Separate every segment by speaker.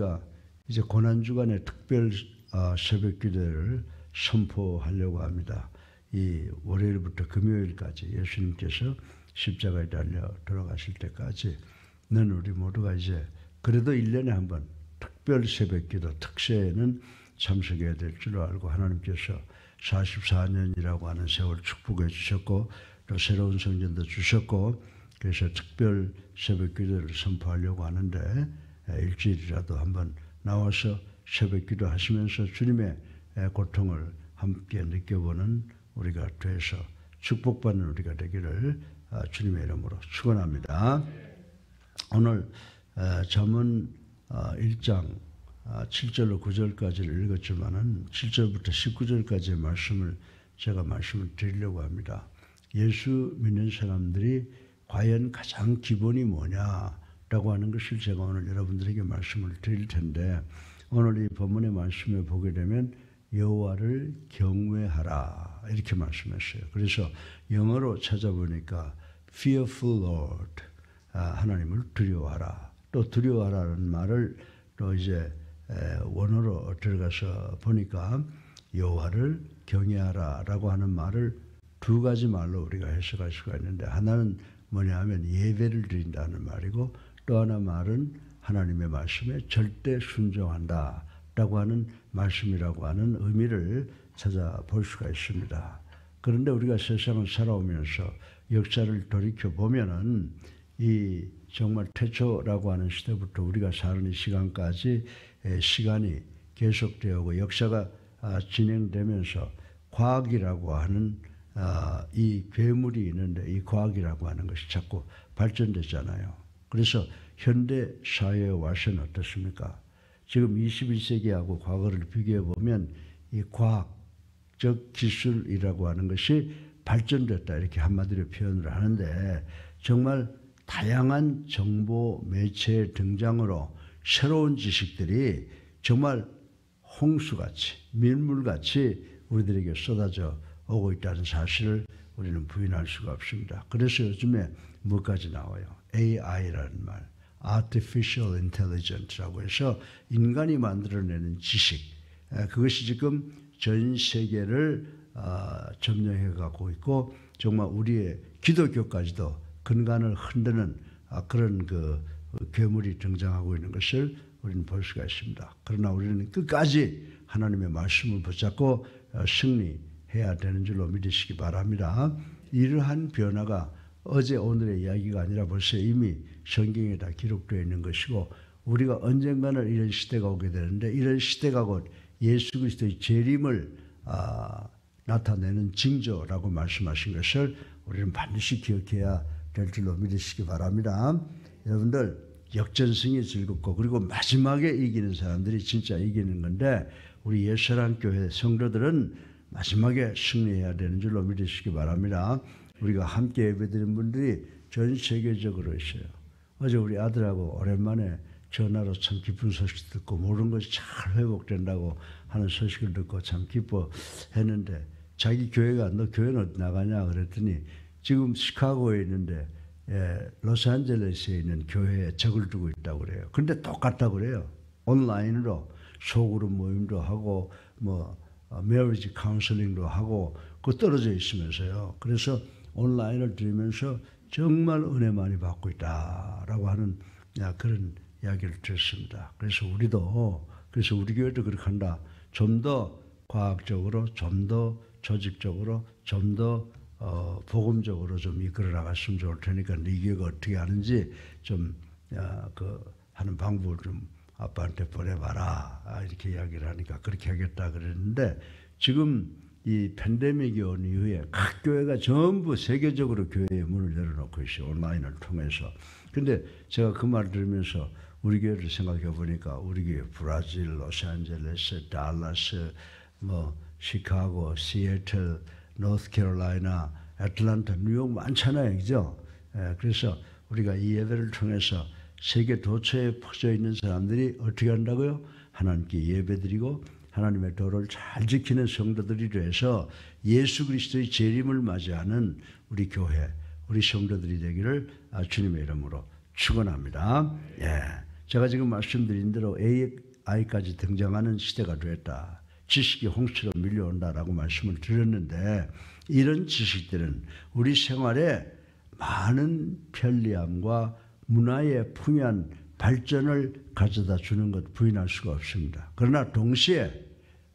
Speaker 1: 우리가 이제 고난주간에 특별 새벽 기도를 선포하려고 합니다. 이 월요일부터 금요일까지 예수님께서 십자가에 달려 돌아가실 때까지는 우리 모두가 이제 그래도 1년에 한 번 특별 새벽 기도 특세에는 참석해야 될 줄 알고 하나님께서 44년이라고 하는 세월 축복해 주셨고 또 새로운 성전도 주셨고 그래서 특별 새벽 기도를 선포하려고 하는데 일주일이라도 한번 나와서 새벽 기도 하시면서 주님의 고통을 함께 느껴보는 우리가 돼서 축복받는 우리가 되기를 주님의 이름으로 축원합니다. 오늘 잠언 1장 7절로 9절까지를 읽었지만은 7절부터 19절까지의 말씀을 제가 말씀을 드리려고 합니다. 예수 믿는 사람들이 과연 가장 기본이 뭐냐라고 하는 것을 제가 오늘 여러분들에게 말씀을 드릴 텐데 오늘 이 본문의 말씀에 보게 되면 여호와를 경외하라 이렇게 말씀했어요. 그래서 영어로 찾아보니까 fearful Lord 하나님을 두려워하라. 또 두려워하라는 말을 또 이제 원어로 들어가서 보니까 여호와를 경외하라라고 하는 말을 두 가지 말로 우리가 해석할 수가 있는데 하나는 뭐냐 하면 예배를 드린다는 말이고 또 하나 말은 하나님의 말씀에 절대 순종한다라고 하는 말씀이라고 하는 의미를 찾아볼 수가 있습니다. 그런데 우리가 세상을 살아오면서 역사를 돌이켜 보면은 이 정말 태초라고 하는 시대부터 우리가 사는 이 시간까지 시간이 계속되어 오고 역사가 진행되면서 과학이라고 하는 이 괴물이 있는데 이 과학이라고 하는 것이 자꾸 발전됐잖아요. 그래서 현대 사회에 와서는 어떻습니까? 지금 21세기하고 과거를 비교해 보면 이 과학적 기술이라고 하는 것이 발전됐다 이렇게 한마디로 표현을 하는데 정말 다양한 정보 매체의 등장으로 새로운 지식들이 정말 홍수같이 밀물같이 우리들에게 쏟아져 오고 있다는 사실을 우리는 부인할 수가 없습니다. 그래서 요즘에 뭐까지 나와요? AI라는 말, Artificial Intelligence라고 해서 인간이 만들어내는 지식, 그것이 지금 전 세계를 점령해 가고 있고 정말 우리의 기독교까지도 근간을 흔드는 그런 그 괴물이 등장하고 있는 것을 우리는 볼 수가 있습니다. 그러나 우리는 끝까지 하나님의 말씀을 붙잡고 승리해야 되는 줄로 믿으시기 바랍니다. 이러한 변화가 어제 오늘의 이야기가 아니라 벌써 이미 성경에 다 기록되어 있는 것이고 우리가 언젠가는 이런 시대가 오게 되는데 이런 시대가 곧 예수 그리스도의 재림을 나타내는 징조라고 말씀하신 것을 우리는 반드시 기억해야 될 줄로 믿으시기 바랍니다. 여러분들 역전승이 즐겁고 그리고 마지막에 이기는 사람들이 진짜 이기는 건데 우리 예수랑 교회 성도들은 마지막에 승리해야 되는 줄로 믿으시기 바랍니다. 우리가 함께 예배드린 분들이 전 세계적으로 있어요. 어제 우리 아들하고 오랜만에 전화로 참 기쁜 소식 듣고 모든 것이 잘 회복된다고 하는 소식을 듣고 참 기뻐했는데 자기 교회가 너 교회는 어디 나가냐 그랬더니 지금 시카고에 있는데 로스앤젤레스에 있는 교회에 적을 두고 있다고 그래요. 그런데 똑같다고 그래요. 온라인으로 소그룹 모임도 하고 뭐 메리지 카운슬링도 하고 그 떨어져 있으면서요. 그래서 온라인을 들으면서 정말 은혜 많이 받고 있다라고 하는 그런 이야기를 들었습니다. 그래서 우리 교회도 그렇게 한다. 좀 더 과학적으로, 좀 더 조직적으로, 좀 더 복음적으로 좀 이끌어 나갔으면 좋을 테니까 네 교회가 어떻게 하는지 좀 하는 방법을 좀 아빠한테 보내봐라 이렇게 이야기를 하니까 그렇게 하겠다 그랬는데 지금 이 팬데믹이 온 이후에 각 교회가 전부 세계적으로 교회의 문을 열어놓고 있어요. 온라인을 통해서. 근데 제가 그 말을 들으면서 우리 교회를 생각해 보니까 우리 교회 브라질, 로스앤젤레스, 달라스, 뭐 시카고, 시애틀, 노스캐롤라이나, 애틀란타, 뉴욕 많잖아요. 그죠? 그래서 우리가 이 예배를 통해서 세계 도처에 퍼져 있는 사람들이 어떻게 한다고요? 하나님께 예배드리고 하나님의 도를 잘 지키는 성도들이 돼서 예수 그리스도의 재림을 맞이하는 우리 교회, 우리 성도들이 되기를 주님의 이름으로 축원합니다. 예. 제가 지금 말씀드린 대로 AI까지 등장하는 시대가 됐다. 지식이 홍수로 밀려온다라고 말씀을 드렸는데 이런 지식들은 우리 생활에 많은 편리함과 문화의 풍요한 발전을 가져다 주는 것 부인할 수가 없습니다. 그러나 동시에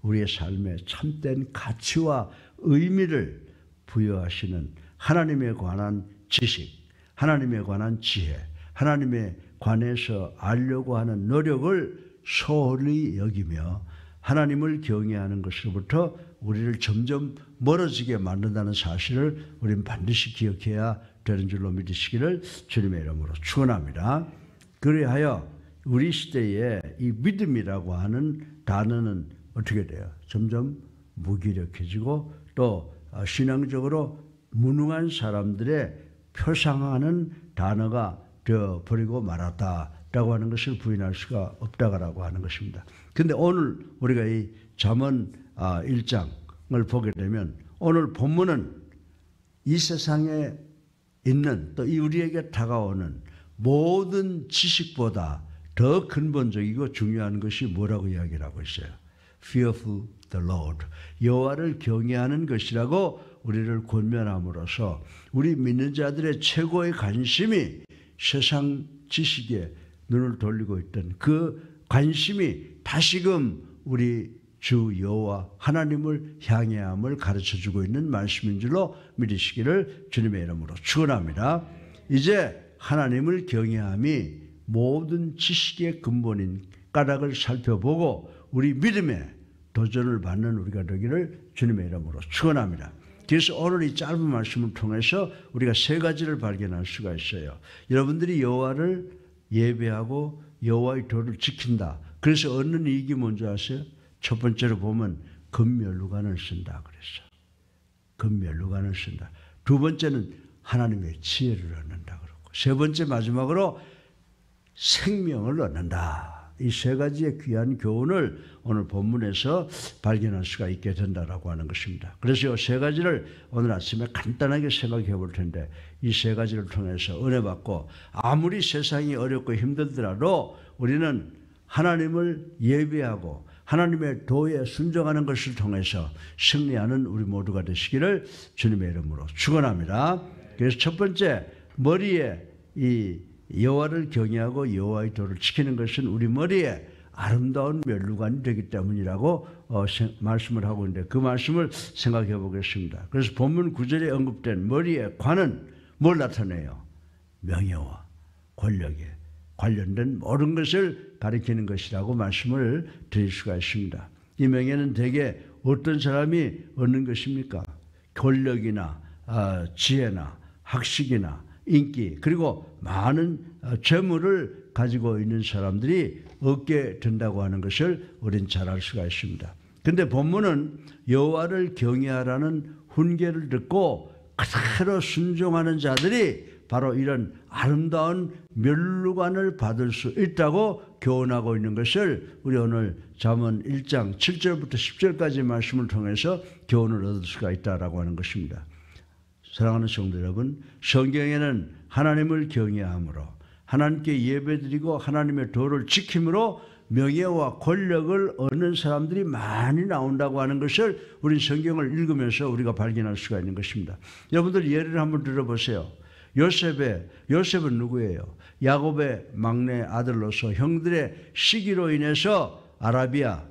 Speaker 1: 우리의 삶에 참된 가치와 의미를 부여하시는 하나님에 관한 지식, 하나님에 관한 지혜, 하나님에 관해서 알려고 하는 노력을 소홀히 여기며 하나님을 경외하는 것으로부터 우리를 점점 멀어지게 만든다는 사실을 우리는 반드시 기억해야 되는 줄로 믿으시기를 주님의 이름으로 축원합니다. 그리하여 우리 시대에 이 믿음이라고 하는 단어는 어떻게 돼요? 점점 무기력해지고 또 신앙적으로 무능한 사람들의 표상하는 단어가 되어버리고 말았다라고 하는 것을 부인할 수가 없다고 하는 것입니다. 그런데 오늘 우리가 이 잠언 1장을 보게 되면 오늘 본문은 이 세상에 있는 또 우리에게 다가오는 모든 지식보다 더 근본적이고 중요한 것이 뭐라고 이야기를 하고 있어요? Fearful the Lord. 여호와를 경외하는 것이라고 우리를 권면함으로써 우리 믿는 자들의 최고의 관심이 세상 지식에 눈을 돌리고 있던 그 관심이 다시금 우리 주 여호와 하나님을 향해함을 가르쳐주고 있는 말씀인 줄로 믿으시기를 주님의 이름으로 축원합니다. 이제 하나님을 경외함이 모든 지식의 근본인 까닭을 살펴보고 우리 믿음에 도전을 받는 우리가 되기를 주님의 이름으로 축원합니다. 그래서 오늘 이 짧은 말씀을 통해서 우리가 세 가지를 발견할 수가 있어요. 여러분들이 여호와를 예배하고 여호와의 도를 지킨다. 그래서 얻는 이익이 뭔지 아세요? 첫 번째로 보면 금면류관을 쓴다 그랬어. 금면류관을 쓴다. 두 번째는 하나님의 지혜를 얻는다 그러고 세 번째 마지막으로 생명을 얻는다. 이 세 가지의 귀한 교훈을 오늘 본문에서 발견할 수가 있게 된다라고 하는 것입니다. 그래서 이 세 가지를 오늘 아침에 간단하게 생각해 볼 텐데 이 세 가지를 통해서 은혜 받고 아무리 세상이 어렵고 힘들더라도 우리는 하나님을 예배하고 하나님의 도에 순종하는 것을 통해서 승리하는 우리 모두가 되시기를 주님의 이름으로 축원합니다. 그래서 첫 번째 머리에 이 여호와를 경외하고 여호와의 도를 지키는 것은 우리 머리에 아름다운 면류관이 되기 때문이라고 말씀을 하고 있는데 그 말씀을 생각해 보겠습니다. 그래서 본문 9절에 언급된 머리의 관은 뭘 나타내요? 명예와 권력에 관련된 모든 것을 가리키는 것이라고 말씀을 드릴 수가 있습니다. 이 명예는 대개 어떤 사람이 얻는 것입니까? 권력이나 지혜나 학식이나 인기 그리고 많은 재물을 가지고 있는 사람들이 얻게 된다고 하는 것을 우리는 잘 알 수가 있습니다. 그런데 본문은 여호와를 경외하라는 훈계를 듣고 그대로 순종하는 자들이 바로 이런 아름다운 면류관을 받을 수 있다고 교훈하고 있는 것을 우리 오늘 잠언 1장 7절부터 10절까지 말씀을 통해서 교훈을 얻을 수가 있다라고 하는 것입니다. 사랑하는 성도 여러분, 성경에는 하나님을 경외함으로 하나님께 예배드리고 하나님의 도를 지킴으로 명예와 권력을 얻는 사람들이 많이 나온다고 하는 것을 우리 성경을 읽으면서 우리가 발견할 수가 있는 것입니다. 여러분들 예를 한번 들어보세요. 요셉은 누구예요? 야곱의 막내 아들로서 형들의 시기로 인해서 아라비아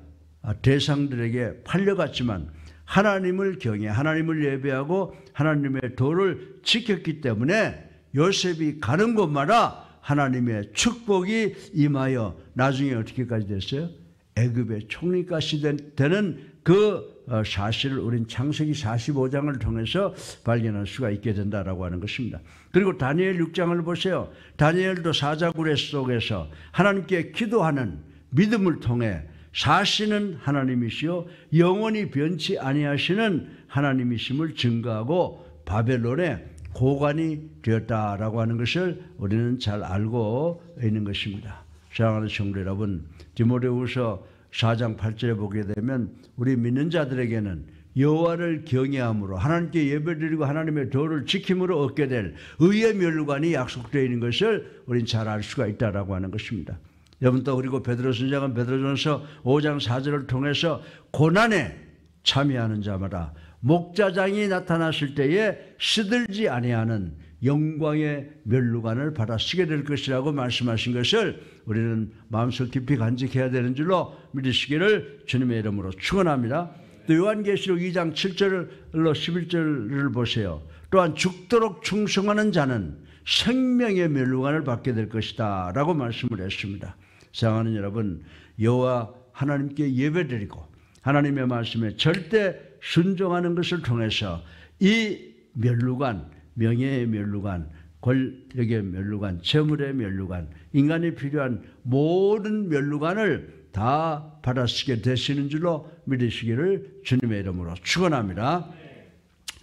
Speaker 1: 대상들에게 팔려갔지만 하나님을 경외, 하나님을 예배하고 하나님의 도를 지켰기 때문에 요셉이 가는 곳마다 하나님의 축복이 임하여 나중에 어떻게까지 됐어요? 애굽의 총리까지 되는 그 사실을 우린 창세기 45장을 통해서 발견할 수가 있게 된다라고 하는 것입니다. 그리고 다니엘 6장을 보세요. 다니엘도 사자굴의 속에서 하나님께 기도하는 믿음을 통해 사시는 하나님이시요 영원히 변치 아니하시는 하나님이심을 증거하고 바벨론의 고관이 되었다라고 하는 것을 우리는 잘 알고 있는 것입니다. 사랑하는 성도 여러분, 디모데후서 4장 8절에 보게 되면 우리 믿는 자들에게는 여호와를 경외함으로 하나님께 예배드리고 하나님의 도를 지킴으로 얻게 될 의의 면류관이 약속되어 있는 것을 우리는 잘 알 수가 있다라고 하는 것입니다. 여러분 또 그리고 베드로 선생은 베드로전서 5장 4절을 통해서 고난에 참여하는 자마다 목자장이 나타났을 때에 시들지 아니하는 영광의 면류관을 받아 쓰게 될 것이라고 말씀하신 것을 우리는 마음속 깊이 간직해야 되는 줄로 믿으시기를 주님의 이름으로 축원합니다. 또 요한계시록 2장 7절로 11절을 보세요. 또한 죽도록 충성하는 자는 생명의 면류관을 받게 될 것이다 라고 말씀을 했습니다. 사랑하는 여러분, 여호와 하나님께 예배드리고 하나님의 말씀에 절대 순종하는 것을 통해서 이 면류관, 명예의 면류관, 권력의 면류관, 재물의 면류관, 인간이 필요한 모든 면류관을 다 받아쓰게 되시는 줄로 믿으시기를 주님의 이름으로 축원합니다.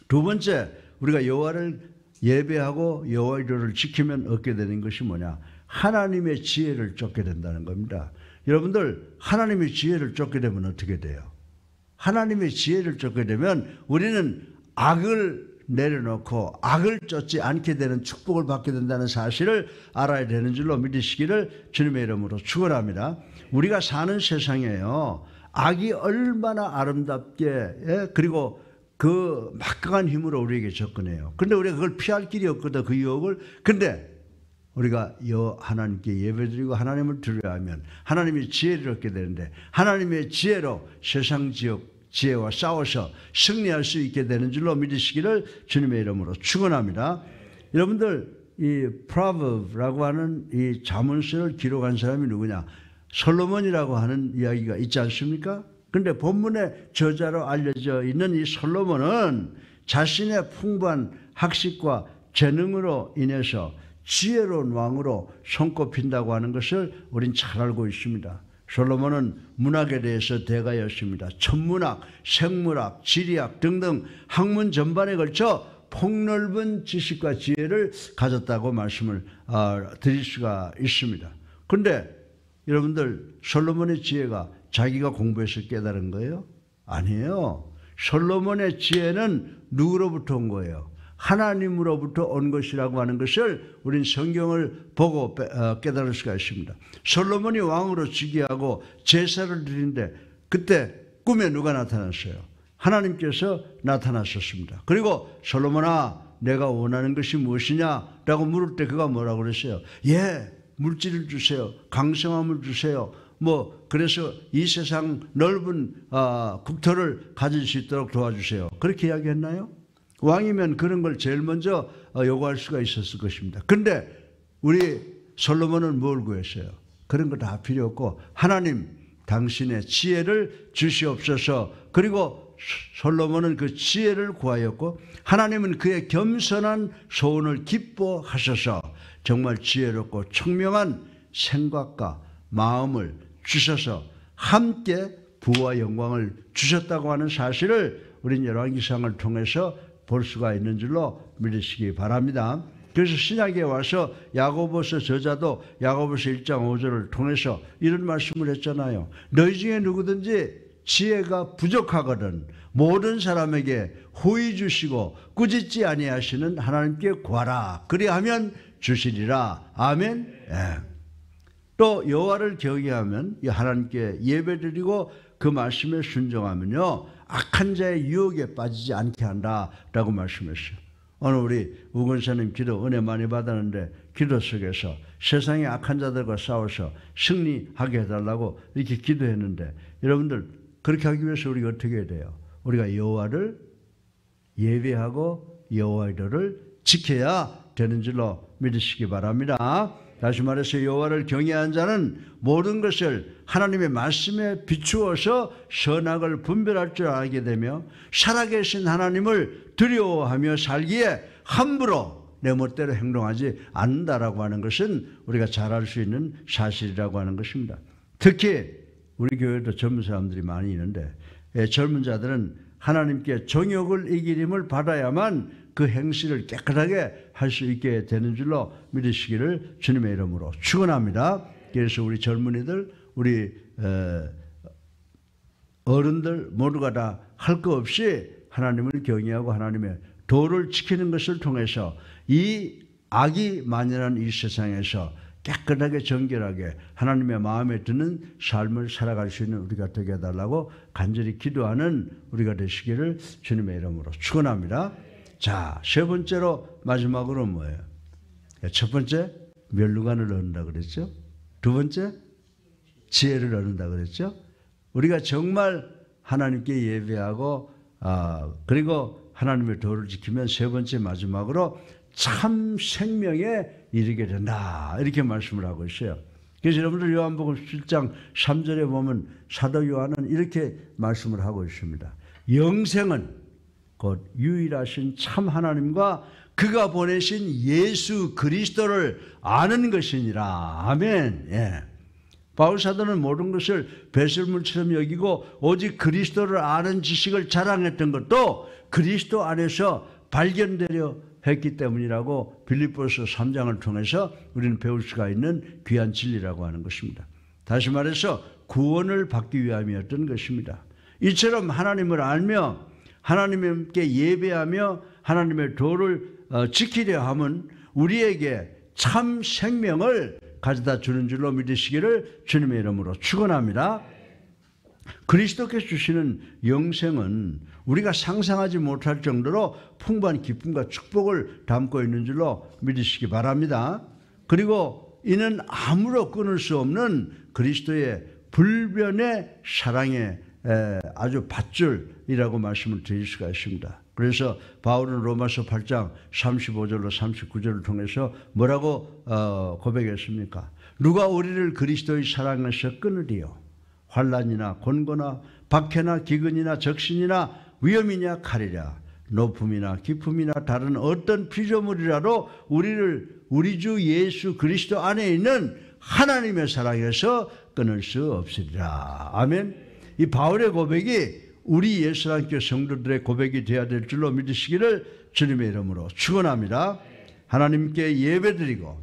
Speaker 1: 두 번째, 우리가 여호와를 예배하고 여호와의 율을 지키면 얻게 되는 것이 뭐냐? 하나님의 지혜를 쫓게 된다는 겁니다. 여러분들, 하나님의 지혜를 쫓게 되면 어떻게 돼요? 하나님의 지혜를 쫓게 되면 우리는 악을 내려놓고 악을 쫓지 않게 되는 축복을 받게 된다는 사실을 알아야 되는 줄로 믿으시기를 주님의 이름으로 축원합니다. 우리가 사는 세상에요, 악이 얼마나 아름답게 그리고 그 막강한 힘으로 우리에게 접근해요. 그런데 우리가 그걸 피할 길이 없거든, 그 유혹을. 근데 우리가 하나님께 예배드리고 하나님을 두려워야 하면 하나님의 지혜를 얻게 되는데, 하나님의 지혜로 세상 지혜와 싸워서 승리할 수 있게 되는 줄로 믿으시기를 주님의 이름으로 축원합니다. 여러분들, 이 Proverbs라고 하는 이 자문서를 기록한 사람이 누구냐? 솔로몬이라고 하는 이야기가 있지 않습니까? 그런데 본문의 저자로 알려져 있는 이 솔로몬은 자신의 풍부한 학식과 재능으로 인해서 지혜로운 왕으로 손꼽힌다고 하는 것을 우린 잘 알고 있습니다. 솔로몬은 문학에 대해서 대가였습니다. 천문학, 생물학, 지리학 등등 학문 전반에 걸쳐 폭넓은 지식과 지혜를 가졌다고 말씀을 드릴 수가 있습니다. 그런데 여러분들, 솔로몬의 지혜가 자기가 공부해서 깨달은 거예요? 아니에요. 솔로몬의 지혜는 누구로부터 온 거예요? 하나님으로부터 온 것이라고 하는 것을 우린 성경을 보고 깨달을 수가 있습니다. 솔로몬이 왕으로 즉위하고 제사를 드리는데 그때 꿈에 누가 나타났어요? 하나님께서 나타나셨습니다. 그리고 솔로몬아, 내가 원하는 것이 무엇이냐라고 물을 때 그가 뭐라고 그랬어요? 예, 물질을 주세요. 강성함을 주세요. 그래서 이 세상 넓은 국토를 가질 수 있도록 도와주세요. 그렇게 이야기했나요? 왕이면 그런 걸 제일 먼저 요구할 수가 있었을 것입니다. 그런데 우리 솔로몬은 뭘 구했어요? 그런 거 다 필요 없고, 하나님 당신의 지혜를 주시옵소서. 그리고 솔로몬은 그 지혜를 구하였고, 하나님은 그의 겸손한 소원을 기뻐하셔서 정말 지혜롭고 청명한 생각과 마음을 주셔서 함께 부와 영광을 주셨다고 하는 사실을 우린 열왕기상을 통해서 볼 수가 있는 줄로 믿으시기 바랍니다. 그래서 신약에 와서 야고보서 저자도 야고보서 1장 5절을 통해서 이런 말씀을 했잖아요. 너희 중에 누구든지 지혜가 부족하거든 모든 사람에게 후히 주시고 꾸짖지 아니하시는 하나님께 구하라. 그리하면 주시리라. 아멘. 예. 또 여호와를 경외하면 하나님께 예배드리고 그 말씀에 순종하면요, 악한 자의 유혹에 빠지지 않게 한다라고 말씀했어요. 오늘 우리 우건사님 기도 은혜 많이 받았는데 기도 속에서 세상의 악한 자들과 싸워서 승리하게 해달라고 이렇게 기도했는데, 여러분들 그렇게 하기 위해서 우리가 어떻게 해야 돼요? 우리가 여호와를 예배하고 여호와의 도를 지켜야 되는 줄로 믿으시기 바랍니다. 다시 말해서 여호와를 경외한 자는 모든 것을 하나님의 말씀에 비추어서 선악을 분별할 줄 알게 되며 살아계신 하나님을 두려워하며 살기에 함부로 내 멋대로 행동하지 않는다라고 하는 것은 우리가 잘 알 수 있는 사실이라고 하는 것입니다. 특히 우리 교회도 젊은 사람들이 많이 있는데 젊은 자들은 하나님께 정욕을 이기림을 받아야만 그 행실을 깨끗하게 할 수 있게 되는 줄로 믿으시기를 주님의 이름으로 축원합니다. 그래서 우리 젊은이들, 우리 어른들 모두가 다 할 거 없이 하나님을 경외하고 하나님의 도를 지키는 것을 통해서 이 악이 만연한 이 세상에서 깨끗하게 정결하게 하나님의 마음에 드는 삶을 살아갈 수 있는 우리가 되게 해달라고 간절히 기도하는 우리가 되시기를 주님의 이름으로 축원합니다. 자, 세 번째로 마지막으로 뭐예요? 첫 번째 멸류관을 얻는다 그랬죠. 두 번째 지혜를 얻는다 그랬죠. 우리가 정말 하나님께 예배하고 그리고 하나님의 도를 지키면 세 번째 마지막으로 참 생명에 이르게 된다 이렇게 말씀을 하고 있어요. 그래서 여러분들 요한복음 7장 3절에 보면 사도 요한은 이렇게 말씀을 하고 있습니다. 영생은 곧 유일하신 참 하나님과 그가 보내신 예수 그리스도를 아는 것이니라. 아멘. 예. 바울 사도는 모든 것을 배설물처럼 여기고 오직 그리스도를 아는 지식을 자랑했던 것도 그리스도 안에서 발견되려 했기 때문이라고 빌립보서 3장을 통해서 우리는 배울 수가 있는 귀한 진리라고 하는 것입니다. 다시 말해서 구원을 받기 위함이었던 것입니다. 이처럼 하나님을 알며 하나님께 예배하며 하나님의 도를 지키려 함은 우리에게 참 생명을 가져다 주는 줄로 믿으시기를 주님의 이름으로 축원합니다. 그리스도께서 주시는 영생은 우리가 상상하지 못할 정도로 풍부한 기쁨과 축복을 담고 있는 줄로 믿으시기 바랍니다. 그리고 이는 아무로 끊을 수 없는 그리스도의 불변의 사랑의 아주 밧줄이라고 말씀을 드릴 수가 있습니다. 그래서 바울은 로마서 8장 35절로 39절을 통해서 뭐라고 고백했습니까? 누가 우리를 그리스도의 사랑에서 끊으리요? 환난이나 곤고나 박해나 기근이나 적신이나 위험이냐 칼이랴 높음이나 깊음이나 다른 어떤 피조물이라도 우리를 우리 주 예수 그리스도 안에 있는 하나님의 사랑에서 끊을 수 없으리라. 아멘. 이 바울의 고백이 우리 예수님께 성도들의 고백이 되어야 될 줄로 믿으시기를 주님의 이름으로 축원합니다. 하나님께 예배드리고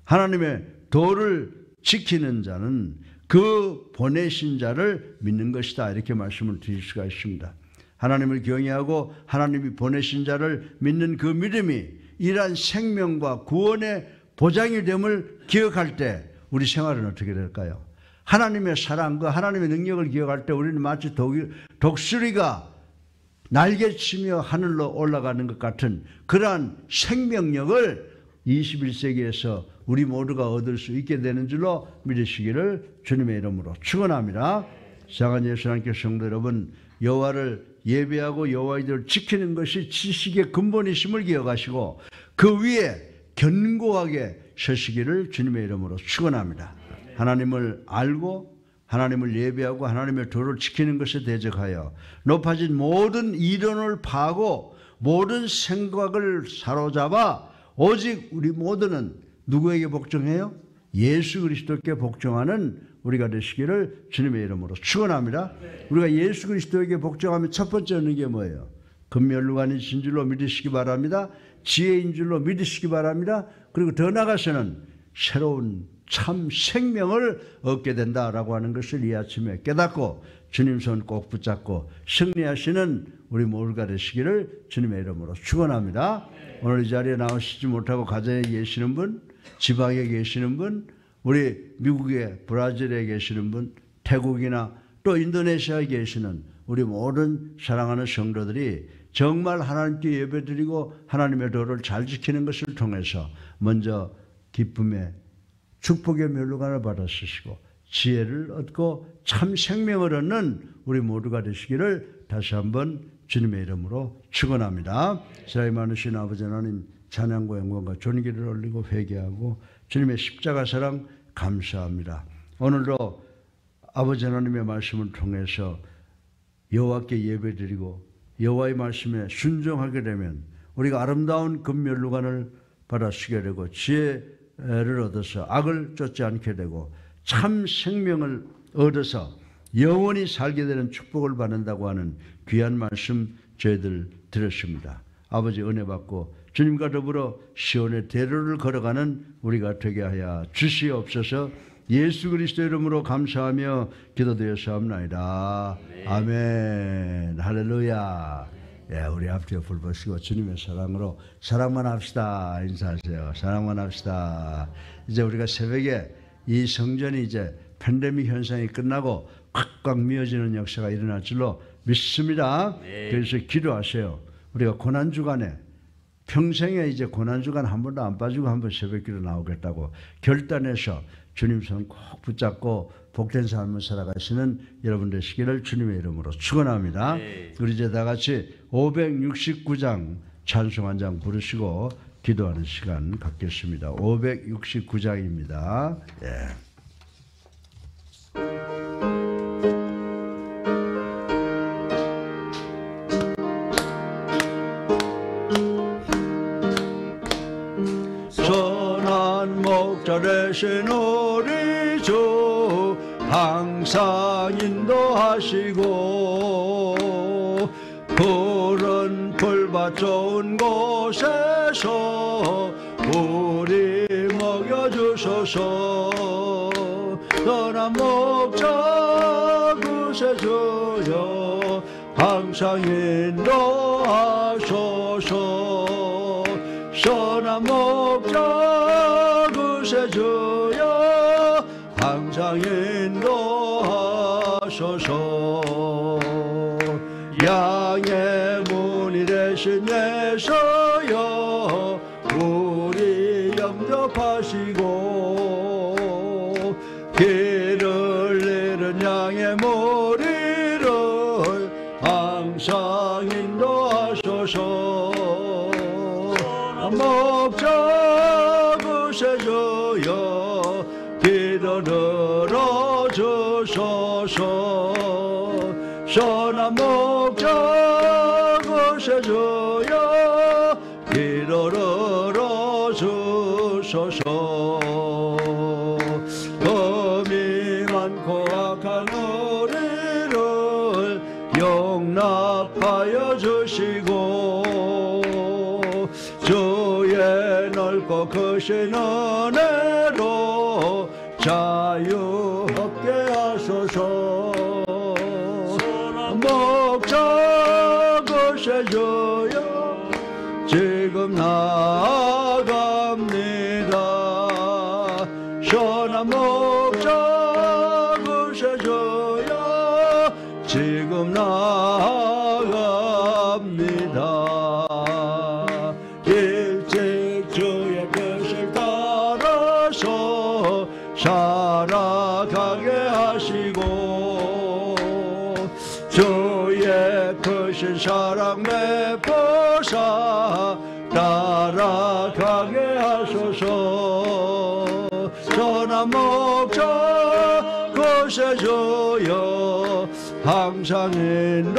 Speaker 1: 하나님의 도를 지키는 자는 그 보내신 자를 믿는 것이다 이렇게 말씀을 드릴 수가 있습니다. 하나님을 경외하고 하나님이 보내신 자를 믿는 그 믿음이 이러한 생명과 구원의 보장이 됨을 기억할 때 우리 생활은 어떻게 될까요? 하나님의 사랑과 하나님의 능력을 기억할 때 우리는 마치 독수리가 날개치며 하늘로 올라가는 것 같은 그러한 생명력을 21세기에서 우리 모두가 얻을 수 있게 되는 줄로 믿으시기를 주님의 이름으로 축원합니다. 사랑하는 예수님께 성도 여러분, 여호와를 예배하고 여호와의 도를 지키는 것이 지식의 근본이심을 기억하시고 그 위에 견고하게 서시기를 주님의 이름으로 축원합니다. 하나님을 알고 하나님을 예배하고 하나님의 도를 지키는 것에 대적하여 높아진 모든 이론을 파고 모든 생각을 사로잡아 오직 우리 모두는 누구에게 복종해요? 예수 그리스도께 복종하는 우리가 되시기를 주님의 이름으로 축원합니다. 우리가 예수 그리스도에게 복종하면 첫 번째 얻는 게 뭐예요? 금멸류관이신 줄로 믿으시기 바랍니다. 지혜인 줄로 믿으시기 바랍니다. 그리고 더 나아가서는 새로운 참 생명을 얻게 된다라고 하는 것을 이 아침에 깨닫고 주님 손 꼭 붙잡고 승리하시는 우리 모두가 되시기를 주님의 이름으로 축원합니다. 오늘 이 자리에 나오시지 못하고 가정에 계시는 분, 지방에 계시는 분, 우리 미국에 브라질에 계시는 분, 태국이나 또 인도네시아에 계시는 우리 모든 사랑하는 성도들이 정말 하나님께 예배드리고 하나님의 도를 잘 지키는 것을 통해서 먼저 기쁨의 축복의 멸류관을 받아쓰시고 지혜를 얻고 참 생명을 얻는 우리 모두가 되시기를 다시 한번 주님의 이름으로 축원합니다. 사랑이 많으신 아버지 하나님, 찬양과 영광과 존귀를 올리고 회개하고 주님의 십자가 사랑 감사합니다. 오늘도 아버지 하나님의 말씀을 통해서 여호와께 예배드리고 여호와의 말씀에 순종하게 되면 우리가 아름다운 금멸류관을 받아 쓰게 되고 지혜를 얻어서 악을 쫓지 않게 되고 참 생명을 얻어서 영원히 살게 되는 축복을 받는다고 하는 귀한 말씀 저희들 들었습니다. 아버지 은혜 받고 주님과 더불어 시온의 대로를 걸어가는 우리가 되게 하여 주시옵소서. 예수 그리스도 이름으로 감사하며 기도드렸사옵나이다. 아멘. 할렐루야. 예, 우리 앞뒤에 불 보시고 주님의 사랑으로 사랑만 합시다. 인사하세요. 사랑만 합시다. 이제 우리가 새벽에 이 성전이 이제 팬데믹 현상이 끝나고 꽉꽉 미어지는 역사가 일어날 줄로 믿습니다.
Speaker 2: 네.
Speaker 1: 그래서 기도하세요. 우리가 고난주간에 평생에 이제 고난주간 한 번도 안 빠지고 한 번 새벽기도 나오겠다고 결단해서 주님 손 꼭 붙잡고 복된 삶을 살아가시는 여러분 되시기를 주님의 이름으로 축원합니다.
Speaker 2: 네.
Speaker 1: 우리 이제 다 같이 569장 찬송 한 장 부르시고 기도하는 시간 갖겠습니다. 569장입니다. 예. 선한 목자 되신 우리 주 항상 인도하시고 푸른 풀밭 좋은 곳에서 우리 먹여주소서. 선한 목자 구세주여 항상 인도하소서. 선한 목자 구세주여 항상 인도하소서. 양의 문이 되신 예수여 우리 영접하시고 길을 잃은 양의 무리를 항상 인도하소서. 목자 구세주여 기도 들어주소서. 선한 목자 구세주여 기도 들어주소서. 범이 많고 악한 우리를 용납하여 주시고 주의 넓고 크신 은혜로 자유롭게 하소서. 목자 구세주여 지금 나아갑니다. 선한 목자 구세주여 지금 나아갑니다. 일찍 주의 뜻을 따라서 살아가게 하시고 주의 크신 사랑 베푸사 따라가게 하소서. 선한 목자 구세주여 항상 인도하소서.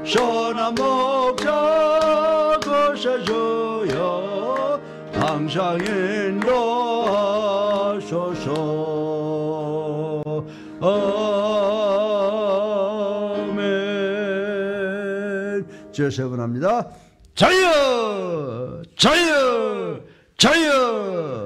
Speaker 1: 선한 목자 구세주여 항상 인도하소서. 아멘. 주여 세 번 합니다. 자유 자유 자유